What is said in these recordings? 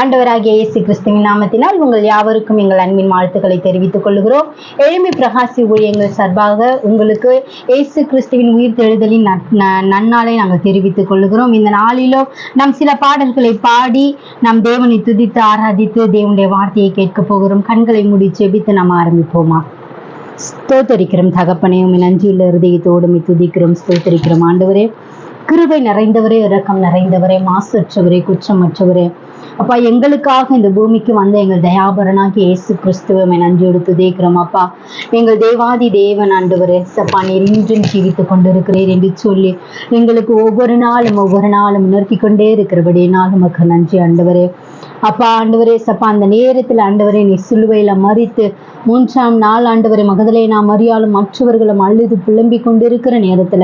ஆண்டவராகிய இயேசு கிறிஸ்துவின் நாமத்தினால் உங்கள் யாவருக்கும் எங்கள் அன்பின் வாழ்த்துக்களை தெரிவித்துக் கொள்கிறோம். எழும்பி பிரகாசி ஊழியங்கள் சார்பாக உங்களுக்கு இயேசு கிறிஸ்துவின் உயிர்த்தெழுதலின் நன்னாளை நாங்கள் தெரிவித்துக் கொள்கிறோம். இந்த நாளிலும் நாம் சில பாடல்களை பாடி நாம் தேவனை துதித்து ஆராதித்து தேவனுடைய வார்த்தையை கேட்க போகிறோம். கண்களை மூடி ஜெபித்து நாம் ஆரம்பிப்போமா? ஸ்தோத்தரிக்கிறோம் தகப்பனே, உம்மை நன்றியுள்ள இருதயத்தோடு உம்மை துதிக்கிறோம், ஸ்தோத்தரிக்கிறோம். ஆண்டவரே, கிருபை நிறைந்தவரே, இரக்கம் நிறைந்தவரே, மாசற்றவரே, குற்றமற்றவரே, அப்பா, எங்களுக்காக இந்த பூமிக்கு வந்த எங்கள் தயாபரனாகி இயேசு கிறிஸ்துவை நன்றியோடு துதிக்கிறோம். அப்பா, எங்கள் தேவாதி தேவன் ஆண்டவரே, சப்பா, நீர் இன்றும் ஜீவித்துக் கொண்டிருக்கிறீர் என்று சொல்லி எங்களுக்கு ஒவ்வொரு நாளும் உணர்த்தி கொண்டே இருக்கிறபடினால் உமக்கு நன்றி ஆண்டவரே. அப்பா ஆண்டவரே, சப்பா, அந்த நேரத்தில் ஆண்டவரே நீ சிலுவையில மரித்து 3ஆம் நாள் ஆண்டவரை மகதலேனா மரியாளும் மற்றவர்களும் அழுது புலம்பிக் கொண்டிருக்கிற நேரத்துல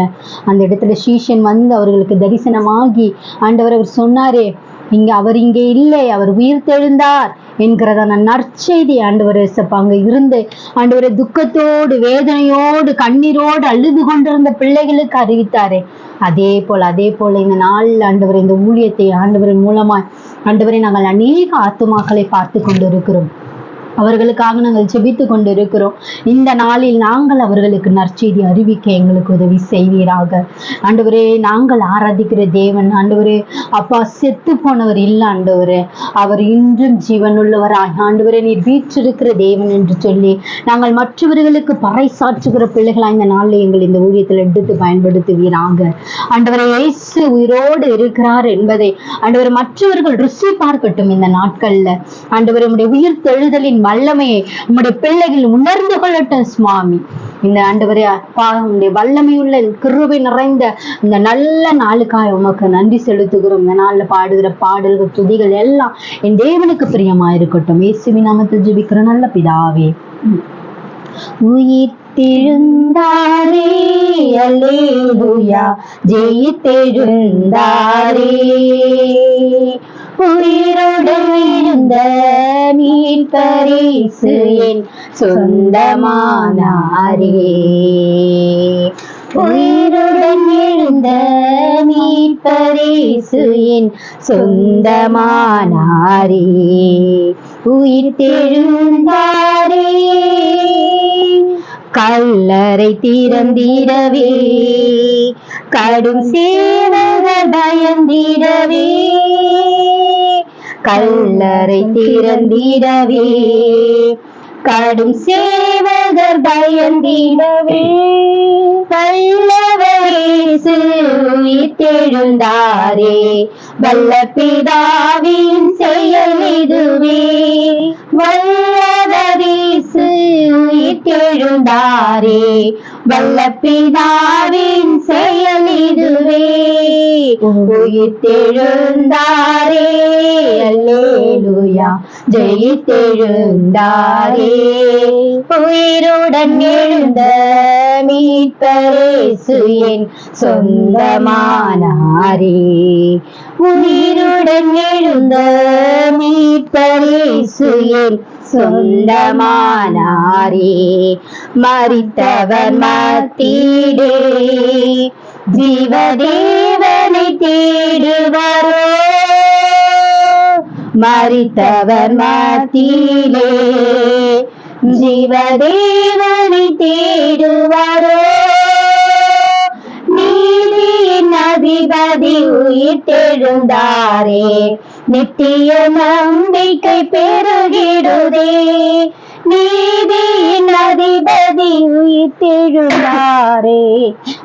அந்த இடத்துல சீஷன் வந்து அவர்களுக்கு தரிசனமாகி ஆண்டவர் அவர் சொன்னாரே, அவர் இங்கே இல்லை, அவர் உயிர்த்தெழுந்தார் என்கிறதான நற்செய்தி ஆண்டவரே சப்பா அங்க இருந்து ஆண்டவரை துக்கத்தோடு வேதனையோடு கண்ணீரோடு அழுது கொண்டிருந்த பிள்ளைகளுக்கு அறிவித்தாரே, அதே போல இந்த நாளில் ஆண்டவரை இந்த ஊழியத்தை ஆண்டவரின் மூலமாய் ஆண்டவரை நாங்கள் அநேக ஆத்துமாக்களை பார்த்து கொண்டிருக்கிறோம். அவர்களுக்காக நாங்கள் ஜெபித்து கொண்டு இருக்கிறோம். இந்த நாளில் நாங்கள் அவர்களுக்கு நற்செய்தி அறிவிக்க எங்களுக்கு உதவி செய்வீராக ஆண்டவரே. நாங்கள் ஆராதிக்கிற தேவன் ஆண்டவரே, அப்பா, செத்து போனவர் இல்லை ஆண்டவரே, அவர் இன்றும் ஜீவனுள்ளவராய் ஆண்டவரே நீர் வீற்றிருக்கிற தேவன் என்று சொல்லி நாங்கள் மற்றவர்களுக்கு பறைசாற்றுகிற பிள்ளைகளாக இந்த நாளில் எங்கள் இந்த ஊழியத்தில் எடுத்து பயன்படுத்துவீராக ஆண்டவரே. இயேசு உயிரோடு இருக்கிறார் என்பதை ஆண்டவரை மற்றவர்கள் ருசி பார்க்கட்டும். இந்த நாட்கள்ல ஆண்டவரை உம்முடைய உயிர் தெழுதலின் வல்லமையை உம்முடைய பிள்ளைகள் உணர்ந்து கொள்ளட்டும் சுவாமி. இந்த ஆண்டவரே அப்பா, உம்முடைய வல்லமையுள்ள கிருபை நிறைந்த இந்த நல்ல நாளுக்காக உமக்கு நன்றி செலுத்துகிறோம். இந்த நாள்ல பாடுகிற பாடல்கள் துதிகள் எல்லாம் என் தேவனுக்கு பிரியமா இருக்கட்டும். இயேசுவின் நாமத்தில் ஜெபிக்கிற நல்ல பிதாவே. உயிர்த்தெழுந்தாரே, அல்லேலூயா, ஜெயித்தெழுந்தாரே, உயிருடன் எழுந்த மீட்பரிசு என் சொந்தமானாரே, உயிருடன் எழுந்த மீட்பரிசு என் சொந்தமானாரே, உயிர்த்தெழுந்தாரே, கல்லறை திறந்திடவே கடும் சேவகர் பயந்திடவே, கல்லறை திறந்திடவே கடும் சேவகர் பயந்திடவே, வல்லவரேசு உயிர்த்தெழுந்தாரே, வல்ல பிதாவின் செயல் இதுவே, வல்லவரேசு உயிர்த்தெழுந்தாரே, வல்ல பிதாவின் செயல் இதுவே, உயிர்த்தெழுந்தாரே, அல்லேலூயா, ஜெயித்தெழுந்தாரே, உயிருடன் எழுந்த மீட்பரிசு என் சொந்தமானாரே, உயிருடன் எழுந்த மீட்பரிசு என் சொந்தமானாரே, மரித்தவர் மத்தியிலே ஜீவதேவனை தேடுவாரோ, மரித்தவர் மத்தியிலே ஜீவதேவனை தேடுவாரோ, நீதியின் அதிபதி உயிர்த்தெழுந்தாரே, நித்திய நம்பிக்கை பெருகிடுதே, நீதியின் அதிபதி உயிர்த்தெழுந்தாரே,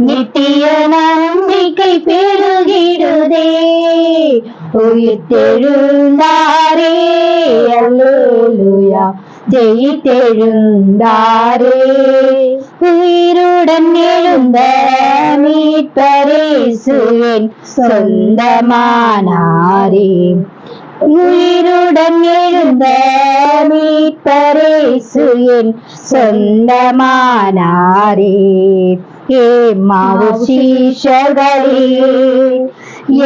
நித்திய நம்பிக்கை பெருகிடுதே, உயிர்த்தெழுந்தாரே, அல்லேலூயா, ஜெயித்தெழுந்தாரே, உயிருடன் எழுந்த மீட்பரிசு என் சொந்தமானாரே, உயிருடன் எழுந்த மீட்பரிசு என் சொந்தமானாரே, எம்மாவூர் சீஷர்களே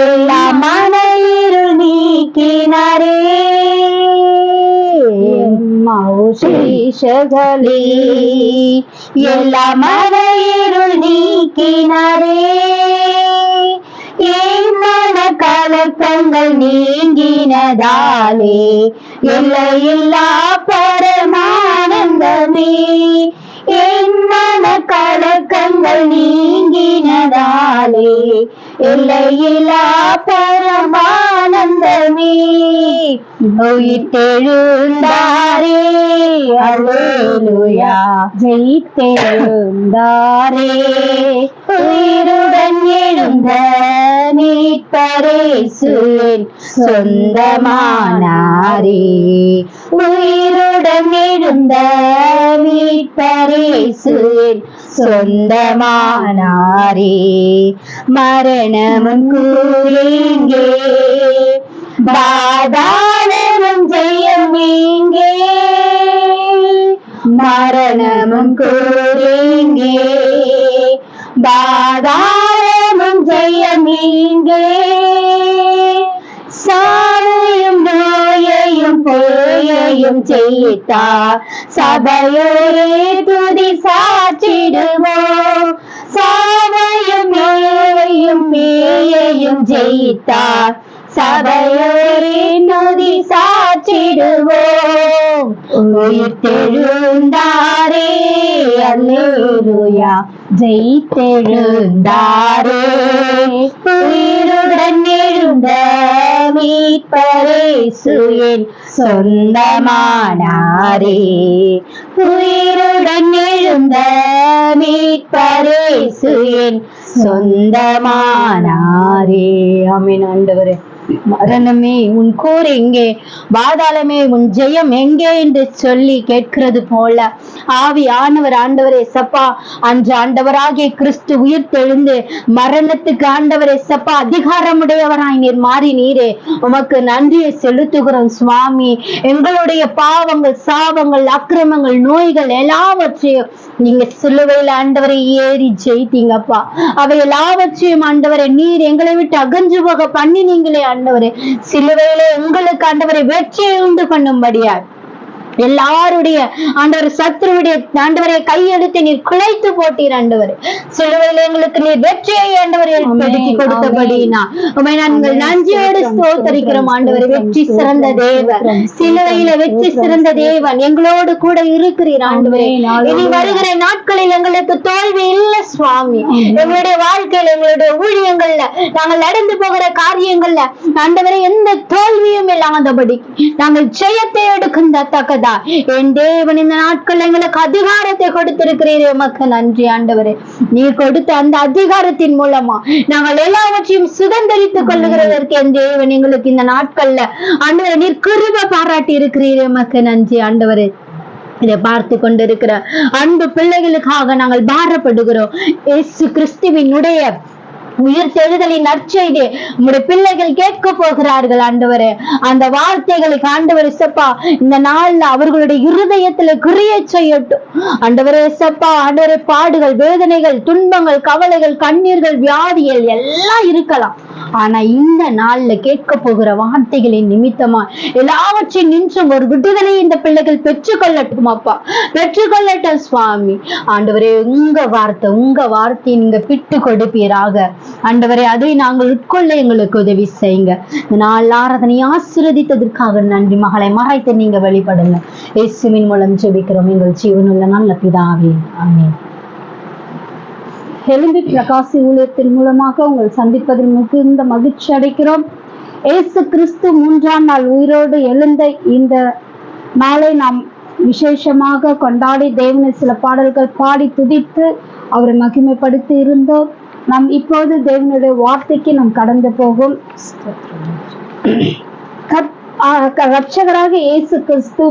எல்லா மன இருள் நீக்கினாரே, எம்மாவூர் சீஷர்களே எல்லா மன இருள் நீக்கினாரே, என் மன கலக்கங்கள் நீங்கினதாலே எல்லையில்லா பரமானந்தமே. என் மன கலக்கங்கள் நீங்கினதாலே எல்லையில்லா பரமானந்தமே. உயிர்த்தெழுந்தாரே அல்லேலூயா, ஜெயித்தெழுந்தாரே. உயிருடன் எழுந்த மீட்பரேசுவின் சொந்தமானாரே. உயிருடன் எழுந்த மீட்பரேசுவின் சொந்தமானாரே. மரணமும் கூறெங்கே, பாதாளமும் ஜெயம் எங்கே. மரணமும் கூறெங்கே, பாதாளமும் ஜெயம் எங்கே. சாவையும் நோயையும் பொய்யையும் ஜெயித்தார் சபையோரே துதி சாற்றிடுவோம். சாவையும் நோயையும் பேயையும் ஜெயித்தார் சபையோரே துதி சாற்றிடுவோம். உயிர்த்தெழுந்தாரே அல்லேலூயா, ஜெயித்தெழுந்தாரே. உயிருடன் எழுந்த மீட்பரேசுவின் சொந்தமானாரே. உயிருடன் எழுந்த மீட்பரேசுவின் சொந்தமானாரே. ஆமென். ஆண்டவரே, மரணமே உன் கோர் எங்கே, பாதாளமே உன் ஜெயம் எங்கே என்று சொல்லி கேட்கிறது போல ஆவியானவர் ஆண்டவரே சப்பா அன்று ஆண்டவராகிய கிறிஸ்து உயிர் தெழுந்து மரணத்துக்கு ஆண்டவரே சப்பா அதிகாரமுடையவராய் நீர் மாறி நீரே உமக்கு நன்றியை செலுத்துகிறோம் சுவாமி. எங்களுடைய பாவங்கள், சாபங்கள், அக்கிரமங்கள், நோய்கள் எல்லாவற்றையும் நீங்க சிலுவையில் ஆண்டவரை ஏறி ஜெயித்தீங்கப்பா. அவை எல்லாவற்றையும் ஆண்டவரை நீர் எங்களை விட்டு அகன்று போக பண்ணி நீங்களே ஆண்டவரே சிலுவையிலே உங்களுக்கு ஆண்டவரை வெற்றியை உண்டு பண்ணும்படியா எல்லாருடைய ஆண்டவர் சத்துருடைய ஆண்டவரை கையெடுத்து நீர் குலைத்து போட்டீர் ஆண்டவர். சிலுவையில் எங்களுக்கு நீர் வெற்றியை ஆண்டவரை ஏற்படுத்தி கொடுத்தபடினா உமை நாங்கள் நன்றியோடு ஸ்தோத்தரிக்கிறோம் ஆண்டவரை. வெற்றி சிறந்த தேவன், சிலுவையில வெற்றி சிறந்த தேவன் எங்களோடு கூட இருக்கிறீர் ஆண்டவரே. இனி வருகிற நாட்களில் எங்களுக்கு தோல்வி இல்லை சுவாமி. எங்களுடைய வாழ்க்கையில், எங்களுடைய ஊழியங்கள்ல, நாங்கள் நடந்து போகிற காரியங்கள்ல ஆண்டவரை எந்த தோல்வியும் இல்லாதபடி நாங்கள் ஜெயத்தை எடுக்கின்ற என் தேவன் இந்த நாட்கள் எங்களுக்கு அதிகாரத்தை கொடுத்திருக்கிறீரே உமக்கு நன்றி ஆண்டவரே. நீர் கொடுத்த அந்த அதிகாரத்தின் மூலமா நாங்கள் எல்லாவற்றையும் சுதந்திரித்துக் கொள்ளுகிறதற்கு என் தேவன் எங்களுக்கு இந்த நாட்கள்ல ஆண்டவரே நீர் கிருபை பாராட்டி இருக்கிறீரே உமக்கு நன்றி ஆண்டவரே. இதை பார்த்து கொண்டிருக்கிற அன்பு பிள்ளைகளுக்காக நாங்கள் பாரப்படுகிறோம். இயேசு கிறிஸ்துவினுடைய உயிர் தெழுதலின் நற்செய்தி உங்களுடைய பிள்ளைகள் கேட்க போகிறார்கள் ஆண்டவரே. அந்த வார்த்தைகளுக்கு ஆண்டவரே சப்பா இந்த நாள்ல அவர்களுடைய இருதயத்துல கிரியை செய்யட்டும் ஆண்டவரே சப்பா. ஆண்டவரே பாடுகள், வேதனைகள், துன்பங்கள், கவலைகள், கண்ணீர்கள், வியாதிகள் எல்லாம் இருக்கலாம். ஆனா இந்த நாள்ல கேட்க போகிற வார்த்தைகளின் நிமித்தமா எல்லாவற்றையும் நின்றும் ஒரு விடுதலை இந்த பிள்ளைகள் பெற்றுக்கொள்ளட்டும் அப்பா, பெற்றுக்கொள்ளட்டும் சுவாமி. ஆண்டவரே உங்க வார்த்தையை நீங்க பிட்டு கொடுப்பீராக ஆண்டவரே. அதை நாங்கள் உட்கொள்ள எங்களுக்கு உதவி செய்யுங்க. இந்த நாள் ஆராதனை ஆசீர்வதித்ததற்காக நன்றி. மகளை மறைத்து நீங்க வெளிப்படுங்க. இயேசுவின் மூலம் ஜெபிக்கிறோம் எங்கள் ஜீவனுள்ள நல்ல பிதாவே, ஆமென். எழும்பி பிரகாசி ஊழியத்தின் மூலமாக உங்கள் சந்திப்பதில் மிகுந்த மகிழ்ச்சி அடைக்கிறோம். இயேசு கிறிஸ்து 3ஆம் நாள் உயிரோடு எழுந்த இந்த நாளை நாம் விசேஷமாக கொண்டாடி தேவனை சில பாடல்கள் பாடி துதித்து அவரை மகிமைப்படுத்தி இருந்தோம். நாம் இப்போது தேவனுடைய வார்த்தைக்கு நாம் கடந்து போகும். ரட்சகராக இயேசு கிறிஸ்து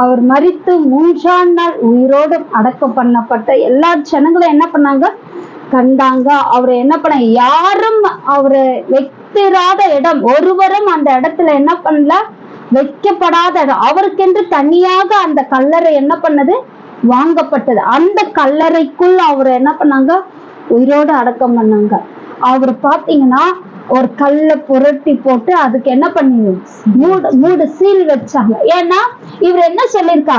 அவர் மரித்து 3ஆம் நாள் உயிரோடு அடக்கம் பண்ணப்பட்ட எல்லா ஜனங்களும் என்ன பண்ணாங்க, கண்டாங்க. அவரை என்ன பண்ண, யாரும் அவரை வைத்திராத இடம், ஒருவரும் அந்த இடத்துல என்ன பண்ணல, வைக்கப்படாத இடம், அவருக்கென்று தனியாக அந்த கல்லறை என்ன பண்ணது, வாங்கப்பட்டது. அந்த கல்லறைக்குள் அவரை என்ன பண்ணாங்க, உயிரோடு அடக்கம் பண்ணாங்க. அவர் பாத்தீங்கன்னா ஒரு கல்லை புரட்டி போட்டு அதுக்கு என்ன பண்ணி மூடு சீல் வச்சாங்க. ஏன்னா இவர் என்ன சொல்லியிருக்கா,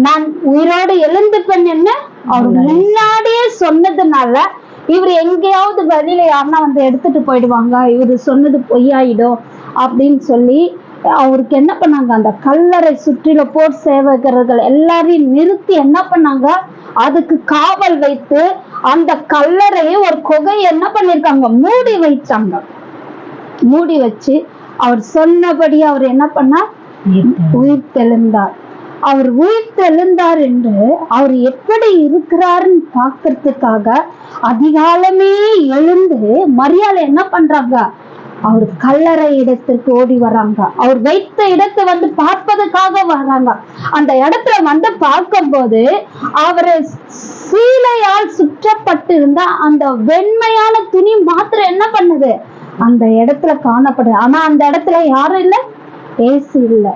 நான் உயிரோடு எழுந்துப்பேன்னு அவர் முன்னாடியே சொன்னதுனால இவர் எங்கேயாவது வழியில யாருன்னா வந்து எடுத்துட்டு போயிடுவாங்க, இவர் சொன்னது பொய்யாயிடும் அப்படின்னு சொல்லி அவருக்கு என்ன பண்ணாங்க, அந்த கல்லறை சுற்றில போர் சேவகர்கள் எல்லாரையும் நிறுத்தி என்ன பண்ணாங்க, அதுக்கு காவல் வைத்து அந்த கல்லறையை ஒரு குகை என்ன பண்ணிருக்காங்க, மூடி வைச்சாங்க. மூடி வச்சு அவர் சொன்னபடி அவர் என்ன பண்ணார், உயிர் தெழுந்தார். அவர் உயிர் தெழுந்தார் என்று அவர் எப்படி இருக்கிறாருன்னு பார்க்கறதுக்காக அதிகாலமே எழுந்து மரியாதை என்ன பண்றாங்க, அவர் கல்லறை இடத்திற்கு ஓடி வராங்க. அவர் வைத்த இடத்தை வந்து பார்ப்பதற்காக வராங்க. அந்த இடத்துல வந்து பார்க்கும்போது அவரை சீலையால் சுற்றப்பட்டிருந்த அந்த வெண்மையான துணி மாத்திரம் என்ன பண்ணுது, அந்த இடத்துல காணப்படுது. ஆனா அந்த இடத்துல யாரும் இல்லை, இயேசு இல்லை.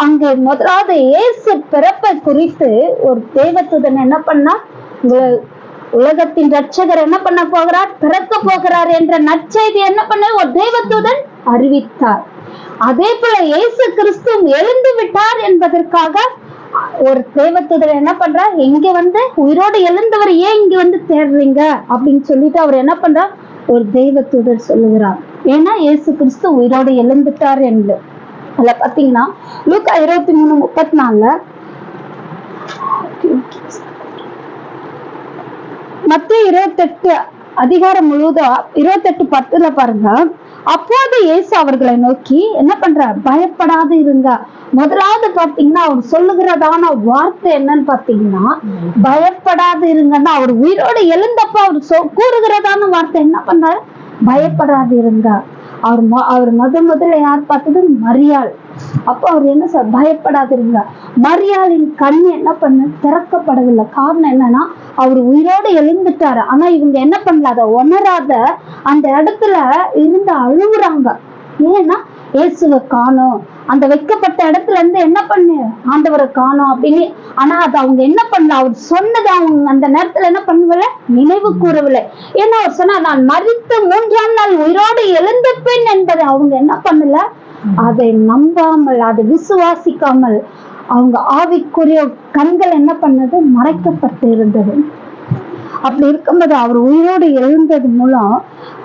அங்க முதலாவது இயேசு பிறப்பை குறித்து ஒரு தேவதூதன் என்ன பண்ணா, உலகத்தின் ரட்சகர் என்ன பண்ண போகிறார், பிறக்க போகிறார் என்ற நற்செய்தி என்ன பண்ண ஒரு தேவதூதன் அறிவித்தார். அதே போல இயேசு கிறிஸ்து எழுந்து விட்டார் என்பதற்காக ஒரு தேவதூதர் என்ன பண்றார், எங்க வந்து உயிரோடு எழுந்தவர் ஏன் இங்க வந்து தேடுறீங்க அப்படின்னு சொல்லிட்டு அவர் என்ன பண்றார், ஒரு தேவதூதர் சொல்லுகிறார். ஏன்னா இயேசு கிறிஸ்து உயிரோடு எழுந்துட்டார் என்று. அதுல பாத்தீங்கன்னா லூக்கா 23:34, மத்திய 28 அதிகாரம் முழுவதும் 28:10 பாருங்க. அப்போது இயேசு அவர்களை நோக்கி என்ன பண்றார், பயப்படாது இருங்க. முதலாவது பாத்தீங்கன்னா அவர் சொல்லுகிறதான வார்த்தை என்னன்னு பாத்தீங்கன்னா பயப்படாது இருங்கன்னா, அவர் உயிரோடு எழுந்தப்ப அவர் கூறுகிறதான வார்த்தை என்ன பண்றாரு, பயப்படாது இருங்க. அவர் முதல்ல யார் பார்த்தது, மரியாள். அப்போ அவர் என்ன சார், பயப்படாது இருங்க. மரியாளின் கண் என்ன பண்ண திறக்கப்படவில்லை. காரணம் என்னன்னா அவர் உயிரோடு எழுந்துட்டாரு. ஆனா இவங்க என்ன பண்ணல, அதை உணராத அந்த இடத்துல இருந்து அழுகுறாங்க. ஏன்னா இயேசுவை காணோம், அந்த வைக்கப்பட்ட இடத்துல இருந்து என்ன பண்ணு, ஆண்டவரை காணோம் அப்படின்னு. ஆனா அது அவங்க என்ன பண்ணல, அவர் சொன்னது அவங்க அந்த நேரத்துல என்ன பண்ணவில்லை, நினைவு கூறவில்லை. ஏன்னா அவர் சொன்னா நான் மரித்து 3ஆம் நாள் உயிரோடு எழுந்தப்பேன் என்பதை அவங்க என்ன பண்ணல, அதை நம்பாமல் அதை விசுவாசிக்காமல் அவங்க ஆவிக்குரிய கண்கள் என்ன பண்ணது, மறைக்கப்பட்டு இருந்தது. அப்படி இருக்கும்போது அவர் உயிரோடு எழுந்தது மூலம்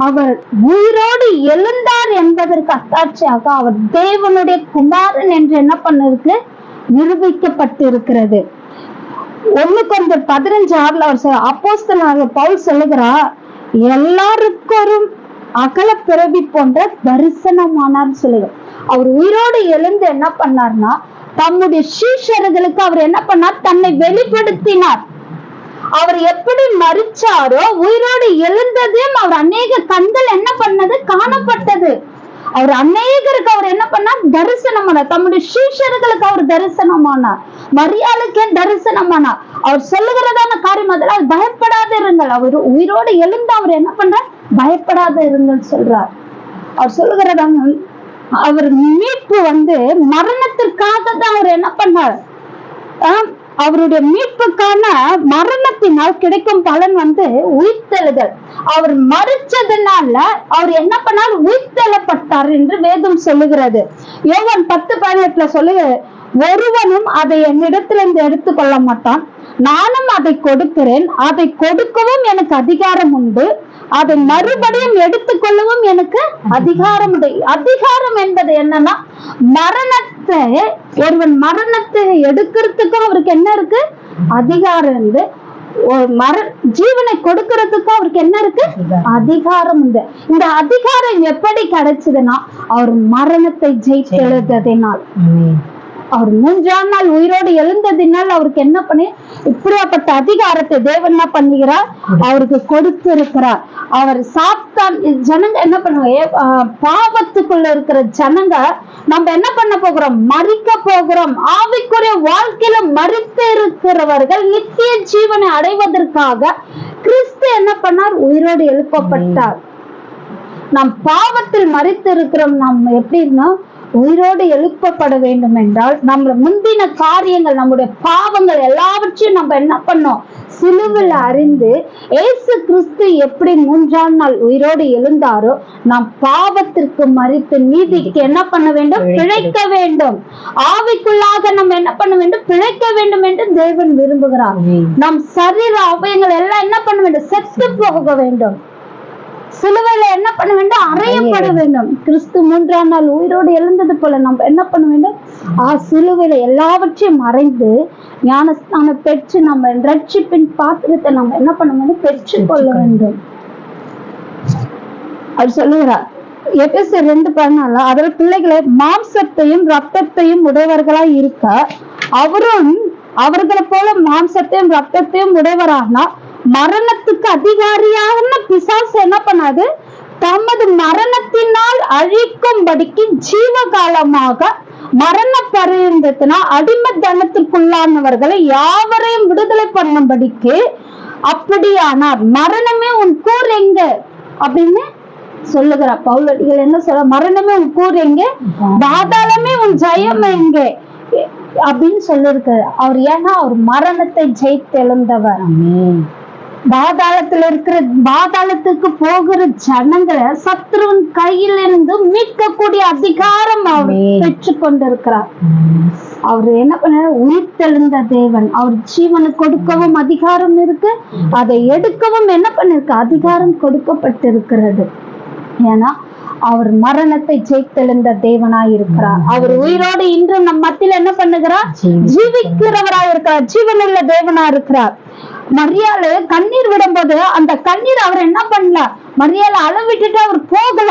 அவர் உயிரோடு எழுந்தார் என்பதற்கு அத்தாட்சியாக அவர் தேவனுடைய குமாரன் என்று என்ன பண்ணிருக்கு, நிரூபிக்கப்பட்டு இருக்கிறது. 1:15 அவர் அப்போஸ்தலனாகிய பவுல் சொல்லுகிறார், எல்லாருக்கும் அகல பிறவி போன்ற தரிசனமானார் சொல்லுங்க. அவர் உயிரோடு எழுந்து என்ன பண்ணார்னா தம்முடைய சீஷர்களுக்கு அவர் என்ன பண்ணார், தன்னை வெளிப்படுத்தினார். அவர் எப்படி மரிச்சாரோ உயிரோடு எழுந்ததையும் அவர் அநேக கண்கள் என்ன பண்ணது, காணப்பட்டது. அவர் அநேகருக்கு அவர் என்ன பண்ணார், தரிசனமானார். தம்முடைய சீஷர்களுக்கு அவர் தரிசனமானார், மரியாளுக்கு தரிசனமானார். அவர் சொல்லுகிறதான காரியம் அதில் அவர் பயப்படாத இருங்கள். அவர் உயிரோடு எழுந்து அவர் என்ன பண்றார், பயப்படாத இருங்கள் சொல்றார். அவர் சொல்லுகிறதான அவர் மீட்பு வந்து மரணத்திற்காக தான் அவர் என்ன பண்ணார், அவருடைய மீட்புக்கான மரணத்தினால் கிடைக்கும் பலன் வந்து உயிர்த்தெழுதல். அவர் மரிச்சதுனால அவர் என்ன பண்ணார், உயிர்த்தெழப்பட்டார் என்று வேதம் சொல்லுகிறது. யோவான் 10:18 சொல்லுகிறது, ஒருவனும் அதை என்னிடத்திலிருந்து எடுத்துக்கொள்ள மாட்டான், நானும் அதை கொடுக்கிறேன், அதை கொடுக்கவும் எனக்கு அதிகாரம் உண்டு, அதை மறுபடியும் எடுத்துக்கொள்ளவும் எனக்கு அதிகாரம் உண்டு. அதிகாரம் என்பது என்னன்னா, மரணத்தை ஒருவன் மரணத்தை எடுக்கிறதுக்கும் அவருக்கு என்ன இருக்கு, அதிகாரம் இருந்து, ஜீவனை கொடுக்கறதுக்கும் அவருக்கு என்ன இருக்கு, அதிகாரம் உண்டு. இந்த அதிகாரம் எப்படி கிடைச்சதுன்னா அவர் மரணத்தை ஜெயித்தெழுந்ததினால், அவர் 3ஆம் நாள் உயிரோடு எழுந்ததினால் அவருக்கு என்ன பண்ணி இப்படியாப்பட்ட அதிகாரத்தை தேவன் என்ன பண்ணுகிறார், அவருக்கு கொடுத்து இருக்கிறார். அவர் சாத்தான் ஜனங்க என்ன பண்ணுவாங்க, பாவத்துக்குள்ள இருக்கிற ஜனங்க நம்ம என்ன பண்ண போகிறோம், மரிக்க போகிறோம். ஆவிக்குரிய வாழ்க்கையில மரித்து இருக்கிறவர்கள் நித்திய ஜீவனை அடைவதற்காக கிறிஸ்து என்ன பண்ணார், உயிரோடு எழுப்பப்பட்டார். நாம் பாவத்தில் மரித்து இருக்கிறோம். நாம் எப்படி இருந்தோம், உயிரோடு எழுப்பப்பட வேண்டும் என்றால் நம்ம முந்தின காரியங்கள், நம்முடைய பாவங்கள் எல்லாவற்றையும் நம்ம என்ன பண்ணோம்? சிலுவையில் அறிந்து இயேசு கிறிஸ்து எப்படி 3ஆம் நாள் உயிரோடு எழுந்தாரோ, நாம் பாவத்திற்கு மரித்து நீதிக்கு என்ன பண்ண வேண்டும்? பிழைக்க வேண்டும். ஆவிக்குள்ளாக நம்ம என்ன பண்ண வேண்டும்? பிழைக்க வேண்டும் என்று தேவன் விரும்புகிறார். நம் சரீர அவயங்கள் எல்லாம் என்ன பண்ண வேண்டும்? செத்து போக வேண்டும். சிலுவையில என்ன பண்ண வேண்டும்? அறையப்பட வேண்டும். கிறிஸ்து 3ஆம் நாள் உயிரோடு எழுந்தது போல நம்ம என்ன பண்ண வேண்டும்? சிலுவையில எல்லாவற்றையும் மறைந்து ஞானஸ்நானம் பெற்று நம்ம ரட்சிப்பின் பாத்திரத்தை நம்ம என்ன பண்ண வேண்டும்? பெற்று கொள்ள வேண்டும். அவர் சொல்லுகிறார் எபேசியர் 2:14, அதில் பிள்ளைகளை மாம்சத்தையும் ரத்தத்தையும் உடையவர்களாய் இருக்க அவரும் அவர்களை போல மாம்சத்தையும் ரத்தத்தையும் உடையவரானா மரணத்துக்கு அதிகாரியான பிசாசு என்ன பண்ணாது? தமது மரணத்தினால் அழிக்கும்படிக்கு ஜீவகாலமாக மரண பரியந்தத்தினால் அடிமைத்தனத்திற்குள்ளானவர்களை யாவரையும் விடுதலை பண்ணும்படிக்கு அப்படியானார். மரணமே உன் கூர் எங்க அப்படின்னு சொல்லுகிறார் பவுலடிகள். என்ன சொல்ற? மரணமே உன் கூர் எங்க, பாதாளமே உன் ஜெயம் எங்க அப்படின்னு சொல்லிருக்காரு. அவர் ஏன்னா அவர் மரணத்தை ஜெயித்து எழுந்தவர். பாதாளத்துக்கு போகிற ஜனங்களை சத்ருவின் கையில் இருந்து மீட்கக்கூடிய அதிகாரம் அவர் பெற்று கொண்டிருக்கிறார். அவர் என்ன பண்ண? உயிர் தெழுந்த தேவன். அவர் ஜீவனை கொடுக்கவும் அதிகாரம் இருக்கு, அதை எடுக்கவும் என்ன பண்ணிருக்கு? அதிகாரம் கொடுக்கப்பட்டிருக்கிறது. ஏன்னா அவர் மரணத்தை ஜெயித்தெழுந்த தேவனாய் இருக்கிறார். அவர் உயிரோடு இன்று நம் மத்தியில் என்ன பண்ணுகிறார்? ஜீவிக்கிறவராய் இருக்கிறார். ஜீவனுள்ள தேவனா இருக்கிறார். மரியாளு கண்ணீர் விடும்போது அந்த கண்ணீர் அவர் என்ன பண்ணல? மரியாள அளவிட்டுட்டு அவர் போகல.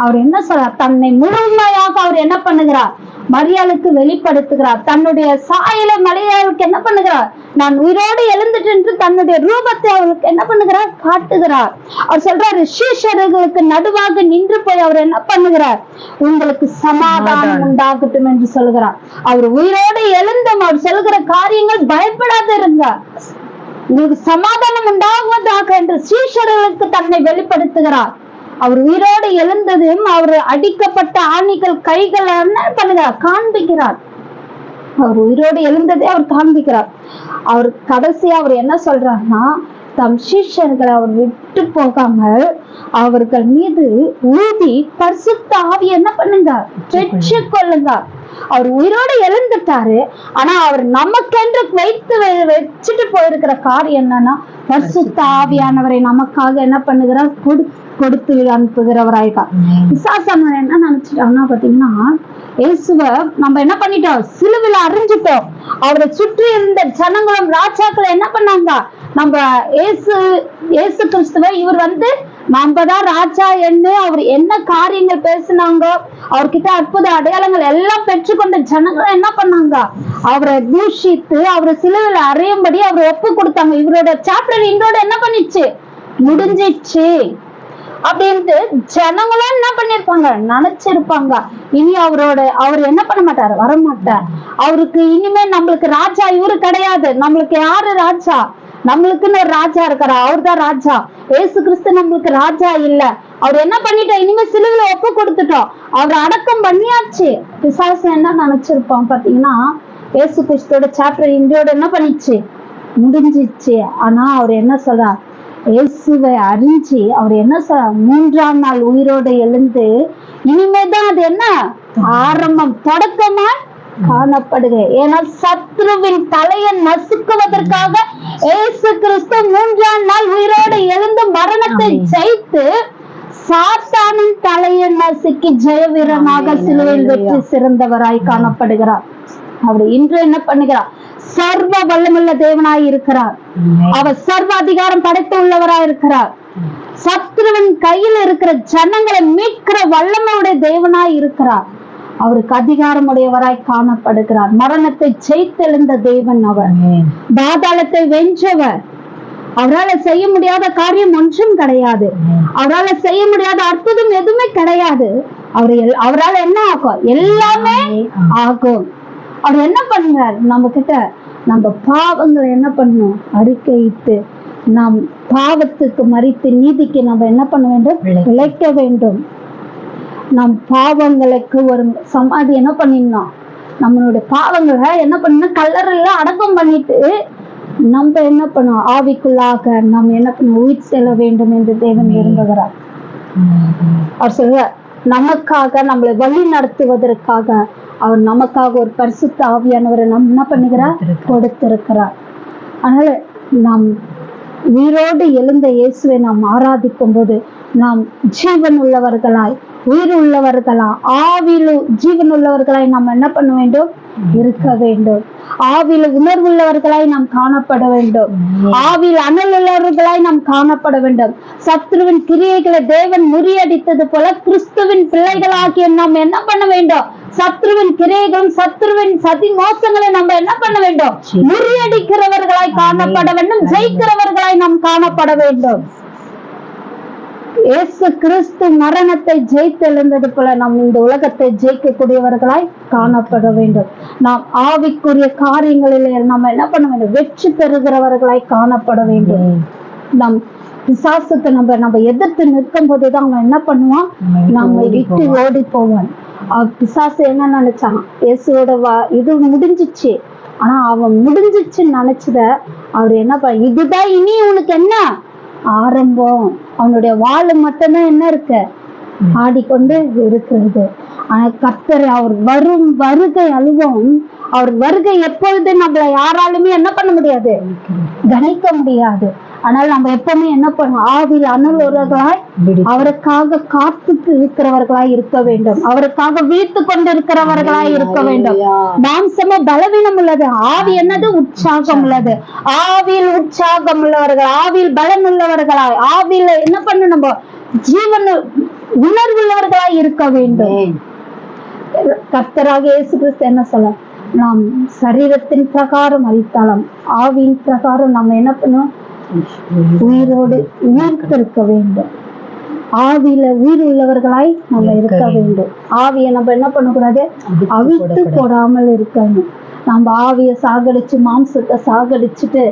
அவர் என்ன சொல்றார்? தன்னை முழுமையாக அவர் என்ன பண்ணுகிறார்? மரியாளுக்கு வெளிப்படுத்துகிறார். தன்னுடைய சாயல மரியாளுக்கு என்ன பண்ணுகிறார்? நான் உயிரோடு எழுந்துட்டு என்று தன்னுடைய ரூபத்தை அவளுக்கு என்ன பண்ணுகிறார்? காட்டுகிறார். அவர் சொல்றாரு, சீஷர்களுக்கு நடுவாக நின்று போய் அவர் என்ன பண்ணுகிறார்? உங்களுக்கு சமாதானம் உண்டாகட்டும் என்று சொல்கிறார். அவர் உயிரோடு எழுந்தும் அவர் சொல்கிற காரியங்கள் பயப்படாத இருங்க, உங்களுக்கு சமாதானம் உண்டாவதாக என்று சீஷர்களுக்கு தன்னை வெளிப்படுத்துகிறார். அவர் உயிரோடு எழுந்ததும் அவர் அடிக்கப்பட்ட ஆணிகள் கைகள் என்ன பண்ணுகிறார்? காண்பிக்கிறார். அவர் உயிரோடு எழுந்ததே அவர் காண்பிக்கிறார். அவர் கடைசியா அவர் என்ன சொல்றாருன்னா, தம் சீஷர்களை அவர் விட்டு போகாமல் அவர்கள் மீது ஊதி பரிசுத்த ஆவி என்ன பண்ணுங்க? பெற்று கொள்ளுங்க. அவர் உயிரோடு எழுந்துட்டாரு. ஆனா அவர் நமக்கென்று வச்சுட்டு போயிருக்கிற காரியம் என்னன்னா, பரிசுத்த ஆவியானவரை நமக்காக என்ன பண்ணுகிறார்? கொடுத்து அனுப்புகிறவராயிருக்கா. பிசாசானவர் என்ன நினைச்சிட்டாங்கன்னா பாத்தீங்கன்னா, இயேசுவ நம்ம என்ன பண்ணிட்டோம்? சிலுவையில அறிஞ்சிட்டோம். அவரை சுற்றி இருந்த ஜனங்களும் ராஜாக்களை என்ன பண்ணாங்க? நம்ம இயேசு கிறிஸ்துவ இவர் நம்ம தான் ராஜா என்ன, அவர் என்ன காரியங்கள் பேசினாங்க, அவர்கிட்ட அற்புத அடையாளங்கள் எல்லாம் பெற்றுக்கொண்ட ஜனங்கள் என்ன பண்ணாங்க? அவரை தூஷித்து அவரை சிலுவையில அறையும்படி அவரை ஒப்பு கொடுத்தாங்க. இவரோட சாப்டர் இன்றோட என்ன பண்ணிச்சு? முடிஞ்சிச்சு அப்படின்ட்டு ஜனங்களும் என்ன பண்ணிருப்பாங்க? நினைச்சிருப்பாங்க. இனி அவர் என்ன பண்ண மாட்டாரு? வரமாட்டார். அவருக்கு இனிமே நம்மளுக்கு ராஜா இவரு கிடையாது. நம்மளுக்கு யாரு ராஜா? நம்மளுக்குன்னு ஒரு ராஜா இருக்கிறார், அவர் தான் ராஜா. இயேசு கிறிஸ்து நம்மளுக்கு ராஜா இல்ல. அவர் என்ன பண்ணிட்டோம்? இனிமே சிலுவையில ஒப்பு கொடுத்துட்டோம், அவர் அடக்கம் பண்ணியாச்சு. பிசாசு என்ன நினைச்சிருப்பான் பாத்தீங்கன்னா, இயேசு கிறிஸ்துவோட சாப்டர் இந்தியோட என்ன பண்ணிச்சு? முடிஞ்சிச்சு. ஆனா அவர் என்ன சொல்றார்? இயேசுவை அறிஞ்சு அவர் என்ன சொல்றார்? 3ஆம் நாள் உயிரோடு எழுந்து இனிமேதான் அது என்ன ஆரம்பம், தொடக்கமா காணப்படுகிறது. ஏன்னா சத்ருவின் தலையை நசுக்குவதற்காக இயேசு கிறிஸ்து 3ஆம் நாள் உயிரோடு எழுந்து மரணத்தை ஜெயித்து சாத்தானின் தலையை நசுக்கி ஜெயவீரனாக சிலுவையில் வெற்றி சிறந்தவராய் காணப்படுகிறார். அவர் இன்று என்ன பண்ணுகிறார்? சர்வ வல்லமுள்ள தேவனாய் இருக்கிறார். அவர் சர்வ அதிகாரம் படைத்து உள்ளவராய் இருக்கிறார். சத்ருவின் கையில் இருக்கிற ஜனங்களை மீட்கிற வல்லமையுடைய தேவனாய் இருக்கிறார். அவருக்கு அதிகாரம் உடையவராய் காணப்படுகிறார். மரணத்தை ஜெயித்தெழுந்த தேவன் அவர். பாதாளத்தை வென்றவர். அவரால் செய்ய முடியாத காரியம் ஒன்றும் கிடையாது. அவரால் செய்ய முடியாத அற்புதம் எதுவுமே கிடையாது. அவரால் என்ன ஆகும்? எல்லாமே ஆகும். அவர் என்ன பண்றார்? நம்ம கிட்ட நம்ம பாவங்களை என்ன பண்ணணும்? அறிக்கையிட்டு நாம் பாவத்துக்கு மரித்து நீதிக்கு நம்ம என்ன பண்ண வேண்டும்? பிழைக்க வேண்டும். நம் பாவங்களுக்கு ஒரு சமாதி என்ன பண்ணிடணும், நம்மளுடைய பாவங்களை என்ன பண்ணணும், கல்லறையில அடக்கம் பண்ணிட்டு நம்ம என்ன பண்ணோம், ஆவிக்குள்ளாக நம்ம என்ன பண்ண உயிர் செல்ல வேண்டும் என்று தேவன் விரும்புகிறார். அவர் சொல்ற நமக்காக நம்மளை வழி நடத்துவதற்காக அவர் நமக்காக ஒரு பரிசுத்த ஆவியானவரை நம்ம என்ன பண்ணுகிறார், கொடுத்திருக்கிறார். அதனால நாம் உயிரோடு எழுந்த இயேசுவை நாம் ஆராதிக்கும் போது நாம் ஜீவன் உள்ளவர்களாய், உயிர் உள்ளவர்களா, ஆவியில ஜீவன் உள்ளவர்களாய் நாம் என்ன பண்ண வேண்டும், இருக்க வேண்டும். ஆவியில உணர்வுள்ளவர்களாய் நாம் காணப்பட வேண்டும். ஆவியில் அனல் உள்ளவர்களாய் நாம் காணப்பட வேண்டும். சத்ருவின் கிரியைகளை தேவன் முறியடித்தது போல கிறிஸ்துவின் பிள்ளைகளாகிய நாம் என்ன பண்ண வேண்டும், சத்ருவின் கிரியைகளும் சத்ருவின் சதி மோசங்களை நம்ம என்ன பண்ண வேண்டும், முறியடிக்கிறவர்களாய் காணப்பட வேண்டும். ஜெயிக்கிறவர்களாய் நாம் காணப்பட வேண்டும். இயேசு கிறிஸ்து மரணத்தை ஜெயித்து எழுந்தது போல நாம் இந்த உலகத்தை ஜெயிக்கக்கூடியவர்களாய் காணப்பட வேண்டும். நாம் ஆவிக்குரிய காரியங்களில் நம்ம என்ன பண்ண வேண்டும், வெற்றி பெறுகிறவர்களாய் காணப்பட வேண்டும். நம் பிசாசுக்கு நம்ம எதிர்த்து நிற்கும் போதுதான் அவன் என்ன பண்ணுவான், நம்ம விட்டு ஓடி போவான். பிசாசு என்ன நினைச்சான், இயேசுவோட இது முடிஞ்சிச்சு, ஆனா அவன் முடிஞ்சிச்சுன்னு நினைச்சத அவர் என்ன பண்ண, இதுதான் இனி உனக்கு என்ன ஆரம்பம். அவனுடைய வாழை மட்டும்தான் என்ன இருக்கு, ஆடிக்கொண்டு இருக்கிறது. ஆனா கர்த்தர் அவர் வரும் வருகை அழுவும், அவர் வருகை எப்பொழுது நம்மள யாராலுமே என்ன பண்ண முடியாது, கணிக்க முடியாது. ஆனால் நம்ம எப்பவுமே என்ன பண்ணுவோம், ஆவியில் அனல்வர்களாய் அவருக்காக காத்துக்கு இருக்கிறவர்களாய் இருக்க வேண்டும். அவருக்காக வீழ்த்து கொண்டு இருக்கிறவர்களாய் இருக்க வேண்டும். மாம்சமோ பலவீனம் உள்ளது, ஆவி என்னது உற்சாகம் உள்ளது. ஆவியில் உற்சாகம் உள்ளவர்கள், ஆவியில் பலன் உள்ளவர்களாய், ஆவியில என்ன பண்ண நம்ம ஜீவன் உணர்வுள்ளவர்களாய் இருக்க வேண்டும். கர்த்தராக இயேசு கிறிஸ்து என்ன சொல்ல, நாம் சரீரத்தின் பிரகாரம் அளித்தாலும் ஆவியின் பிரகாரம் நம்ம என்ன பண்ணுவோம், உயிரோடு உயிர்த்திருக்க வேண்டும். ஆவியில உயிர் உள்ளவர்களாய் நம்ம இருக்க வேண்டும். ஆவியை நம்ம என்ன பண்ணக்கூடாது, அவிழ்த்து போடாமல் இருக்கணும். நம்ம ஆவியை சாகடிச்சு மாம்சத்தை சாகடிச்சுட்டு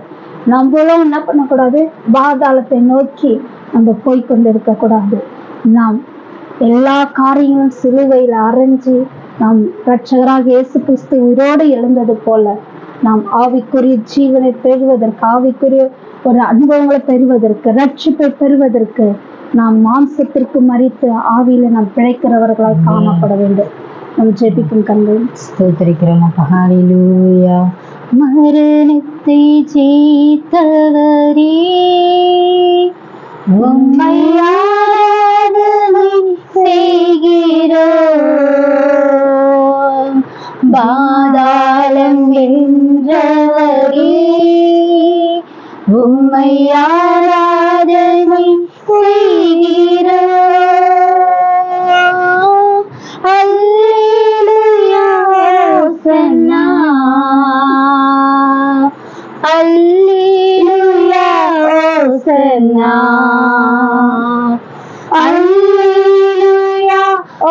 நம்மளும் என்ன பண்ணக்கூடாது, பாதாளத்தை நோக்கி நம்ம போய்கொண்டு இருக்க கூடாது. நாம் எல்லா காரியங்களும் சிலுவையில் அரைஞ்சு நாம் இரட்சகராக இயேசு கிறிஸ்து உயிரோடு எழுந்தது போல நாம் ஆவிக்குரிய ஜீவனை பெறுவதற்கு, ஆவிக்குரிய ஒரு அனுபவங்களை பெறுவதற்கு, ரட்சிப்பை பெறுவதற்கு நாம் மாம்சத்திற்கு மறித்து ஆவியில நாம் பிழைக்கிறவர்களாய் காணப்பட வேண்டும். நாம் ஜெபிக்கும் கண்கள் ஸ்தோத்திரிக்கிறோம். ஹல்லேலூயா. மரணத்தை ஜெயித்தவரே உம்மை ஆராதனை செய்கிறோம். பாதாளம் வென்றவரே உம்மை ஆராதனை செய்கிறோம். அல்லேலூயா ஓசன்னா, அல்லேலூயா ஓசன்னா, அல்லேலூயா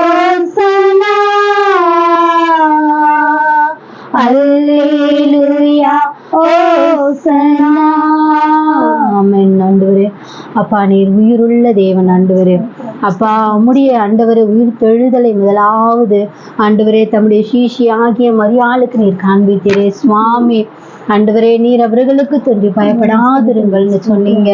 ஓசன்னா, அல்லேலூயா ஓசன்னா. ஆமென். ஆண்டவரே அப்பா, நீர் உயிருள்ள தேவன் ஆண்டவரே. அப்பா, உம்முடைய ஆண்டவரே உயிர் தெழுதலை முதலாவது ஆண்டவரே தம்முடைய சீஷி ஆகிய மரியாளுக்கு நீர் காண்பித்தீரே சுவாமி. ஆண்டவரே, நீர் அவர்களுக்கு தோன்றி பயப்படாதிருங்கள்னு சொன்னீங்க.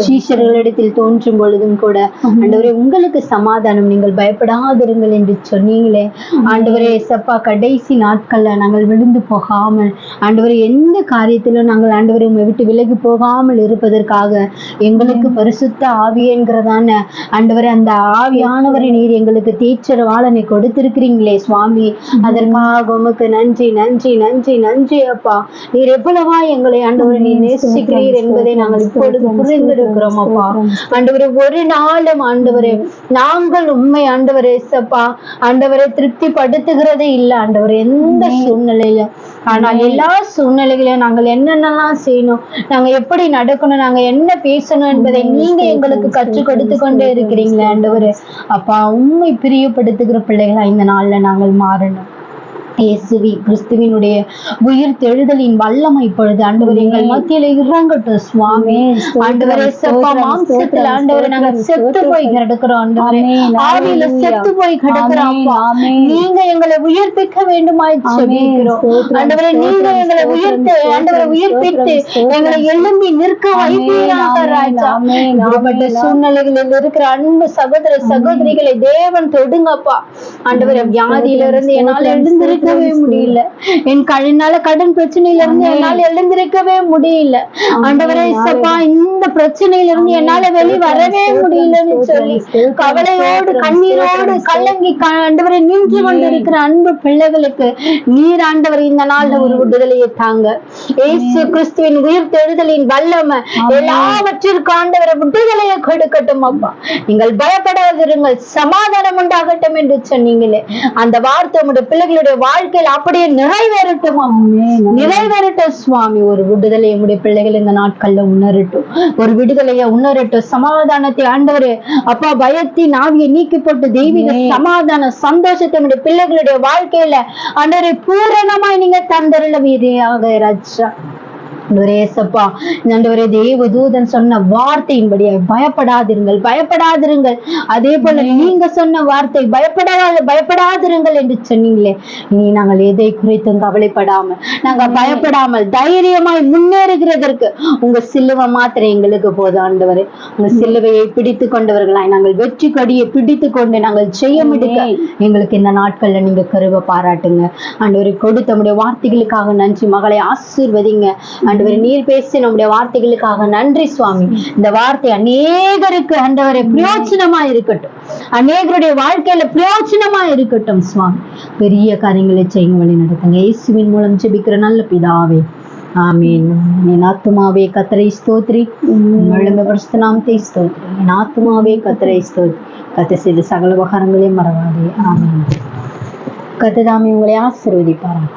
சீஷர்களிடத்தில் தோன்றும் பொழுதும் கூட ஆண்டவரே உங்களுக்கு சமாதானம், நீங்கள் பயப்படாதிருங்கள் என்று சொன்னீங்களே. ஆண்டவரே சப்பா, கடைசி நாட்கள்ல நாங்கள் விழுந்து போகாமல் ஆண்டவரே எந்த காரியத்திலும் நாங்கள் ஆண்டவரை உம்மை விட்டு விலகி போகாமல் இருப்பதற்காக எங்களுக்கு பரிசுத்த ஆவி என்கிறதான ஆண்டவரே அந்த ஆவியானவரை நீர் எங்களுக்கு தீட்சரவாளனை கொடுத்திருக்கிறீங்களே சுவாமி. அதற்காக உமக்கு நன்றி நன்றி நன்றி நன்றி அப்பா. நீர் எவ்வளவா எங்களை ஆண்டவரை நீர் நேசிக்கிறீர் என்பதை நாங்கள் இப்பொழுது புரிந்திருக்கிறோம் அப்பா. ஆண்டவரே ஒரு நாளும் ஆண்டவரே நாங்கள் உண்மை ஆண்டவரே சப்பா ஆண்டவரை திருப்தி படுத்துகிறதே இல்லை ஆண்டவரே எந்த சூழ்நிலையிலும். ஆனால் எல்லா சூழ்நிலைகளையும் நாங்கள் என்னென்னலாம் செய்யணும், நாங்க எப்படி நடக்கணும், நாங்க என்ன பேசணும் என்பதை நீங்க எங்களுக்கு கற்றுக் கொடுத்து கொண்டே இருக்கிறீங்களே ஆண்டவரே. அப்பா, உண்மை பிரியப்படுத்துகிற பிள்ளைகளா இந்த நாள்ல நாங்கள் மாறணும். இயேசுவி கிறிஸ்துவினுடைய உயிர் தெழுதலின் வல்லமை இப்பொழுது ஆண்டவர் எங்கள் மத்தியில இறங்கட்டும் சுவாமி. ஆண்டவரே சப்பா மாம்சத்துல ஆண்டவரை நாங்க செத்து போய் கிடக்கிறோம் ஆண்டவரே, ஆவியில செத்து போய் கிடக்கிறோம். நீங்க எங்களை உயிர்ப்பிக்க வேண்டுமாய் ஜெபிக்கிறோம் ஆண்டவரே. நீங்க எங்களை ஆண்டவரை உயிர்ப்பித்து எங்களை எழும்பி நிற்க வைப்பீராக ராஜா. இப்படிப்பட்ட சூழ்நிலைகளில் இருக்கிற அன்பு சகோதர சகோதரிகளை தேவன் தொடுங்கப்பா ஆண்டவரை. வியாதியில இருந்து என்னால் எழுந்திருக்கவே முடியல, என் கடன் பிரச்சனையில இருந்து என்னால் எழுந்திருக்கவே முடியல ஆண்டவரே சப்பா. இந்த பிரச்சனையில இருந்து என்னால வெளி வரவே முடியலன்னு சொல்லி கவலையோடு கண்ணீரோடு கலங்கி ஆண்டவரை நின்று கொண்டிருக்கிற அன்பு பிள்ளைகளுக்கு நீர் ஆண்டவர் இந்த நாள்ல ஒரு விடுதலையை தாங்க. இயேசு கிறிஸ்துவின் உயிர் தெழுதலின் வல்லமை எல்லாவற்றிற்கும் ஆண்டவரை விடுதலையை கொடுக்கட்டும் அப்பா. நீங்கள் பயப்படாதிருங்கள், சமாதானம் உண்டாகட்டும் என்று சொன்னீங்களே, அந்த வார்த்தை உங்களுடைய பிள்ளைகளுடைய வாழ்க்கையில் அப்படியே நிறைவேறட்டும், நிறைவேறட்டும் சுவாமி. ஒரு விடுதலை உங்களுடைய பிள்ளைகள் இந்த நாட்கள்ல உணரட்டும், ஒரு விடுதலையை உணரட்டும், சமாதானத்தை ஆண்டவரே அப்பா. பயத்தின் ஆவியை நீக்கி போட்டு தெய்வீக சமாதான சந்தோஷத்தை உங்களுடைய பிள்ளைகளுடைய வாழ்க்கையில ஆண்டவரே பூரணமாய் நீங்க தந்தருள வீரையாக ராஜா. தேவதூதன் சொன்ன வார்த்தையின்படி பயப்படாதிருங்கள், பயப்படாதிருங்கள். அதே போல நீங்க சொன்ன வார்த்தை பயப்படாதிருங்கள் என்று சொன்னீங்களே, இனி நாங்கள் எதை குறித்தும் கவலைப்படாமல், நாங்க பயப்படாமல் தைரியமாய் முன்னேறுகிறதற்கு உங்க சிலுவை மாத்திரை எங்களுக்கு போதும் ஆண்டவரே. உங்க சிலுவையை பிடித்து கொண்டவர்களாய் நாங்கள் வெற்றி கொடியை பிடித்து கொண்டு நாங்கள் செய்யமிடுக்க எங்களுக்கு இந்த நாட்கள்ல நீங்க கருவை பாராட்டுங்க ஆண்டவரை. கொடுத்த நம்முடைய வார்த்தைகளுக்காக நன்றி. மகளை ஆசீர்வதிங்க ஆண்டவரே. நீர் பேசி நம்முடைய வார்த்தைகளுக்காக நன்றி சுவாமி. இந்த வார்த்தை அநேகருக்கு ஆண்டவரே பிரயோஜனமா இருக்கட்டும், அநேகருடைய வாழ்க்கையில பிரயோஜனமா இருக்கட்டும் சுவாமி. பெரிய காரியங்களை செய்ய வழி நடத்துங்க. இயேசுவின் மூலம் ஜெபிக்கிற நல்ல பிதாவே, ஆமீன். என் ஆத்துமாவே கர்த்தரை ஸ்தோத்திரி, நாமத்தை ஸ்தோத்திரி. என் ஆத்துமாவே கர்த்தரை ஸ்தோத்திரி, கர்த்தர் செய்த சகல உபகாரங்களையும் மறவாதே. ஆமீன். கர்த்தர் தாமே உங்களை ஆசீர்வதிப்பாராக.